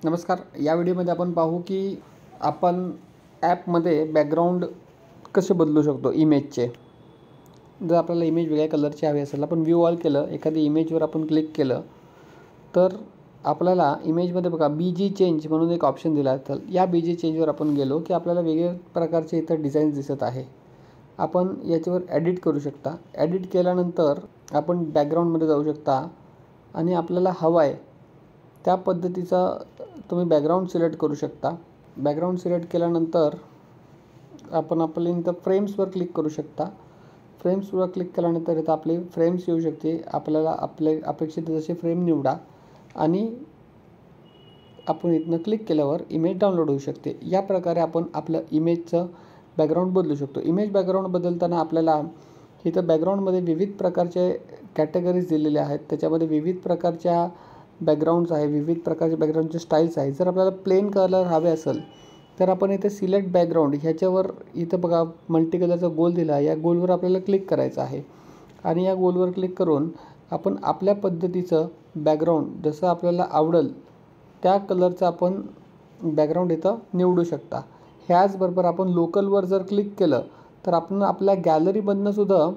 नमस्कार. या व्हिडिओमध्ये आपण पाहू की आपण ॲपमध्ये बॅकग्राऊंड कसे बदलू शकतो इमेजचे. जर आपल्याला इमेज वेगळ्या कलरची हवी असेल, आपण व्ह्यू ऑल केलं, एखादी इमेजवर आपण क्लिक केलं तर आपल्याला इमेजमध्ये बघा BG चेंज म्हणून एक ऑप्शन दिला आहे. तर या BG चेंजवर आपण गेलो की आपल्याला वेगवेगळ्या प्रकारचे इथं डिझाईन्स दिसत आहे. आपण याच्यावर एडिट करू शकता. एडिट केल्यानंतर आपण बॅकग्राऊंडमध्ये जाऊ शकता आणि आपल्याला हवा आहे त्या पद्धतीचा तुम्ही बॅकग्राऊंड सिलेक्ट करू शकता. बॅकग्राऊंड सिलेक्ट केल्यानंतर आपण आपल्या इथं फ्रेम्सवर क्लिक करू शकता. फ्रेम्सवर क्लिक केल्यानंतर इथं आपली फ्रेम्स येऊ शकते. आपल्याला आपले अपेक्षित जसे फ्रेम निवडा आणि आपण इथनं क्लिक केल्यावर इमेज डाउनलोड होऊ शकते. या प्रकारे आपण आपलं इमेजचं बॅकग्राऊंड बदलू शकतो. इमेज बॅकग्राऊंड बदलताना आपल्याला इथं बॅकग्राऊंडमध्ये विविध प्रकारचे कॅटेगरीज दिलेले आहेत. त्याच्यामध्ये विविध प्रकारच्या बॅकग्राऊंड्स आहे, विविध प्रकारचे बॅकग्राऊंडचे स्टाईल्स आहे. जर आपल्याला प्लेन कलर हवे असेल तर आपण इथे सिलेक्ट बॅकग्राऊंड ह्याच्यावर इथं बघा मल्टी कलरचा गोल दिला आहे. या गोलवर आपल्याला क्लिक करायचं आहे आणि या गोलवर क्लिक करून आपण आपल्या पद्धतीचं बॅकग्राऊंड जसं आपल्याला आवडेल त्या कलरचं आपण बॅकग्राऊंड इथं निवडू शकता. ह्याचबरोबर आपण लोकलवर जर क्लिक केलं तर आपण आपल्या गॅलरीमधनं सुद्धा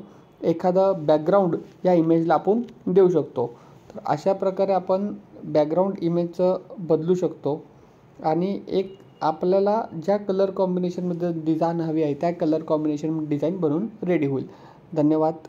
एखादं बॅकग्राऊंड या इमेजला आपण देऊ शकतो. तर अशा प्रकारे आपण बॅकग्राऊंड इमेजचं बदलू शकतो आणि एक आपल्याला ज्या कलर कॉम्बिनेशनमध्ये डिझाईन हवी आहे त्या कलर कॉम्बिनेशन डिझाईन बनवून रेडी होईल. धन्यवाद.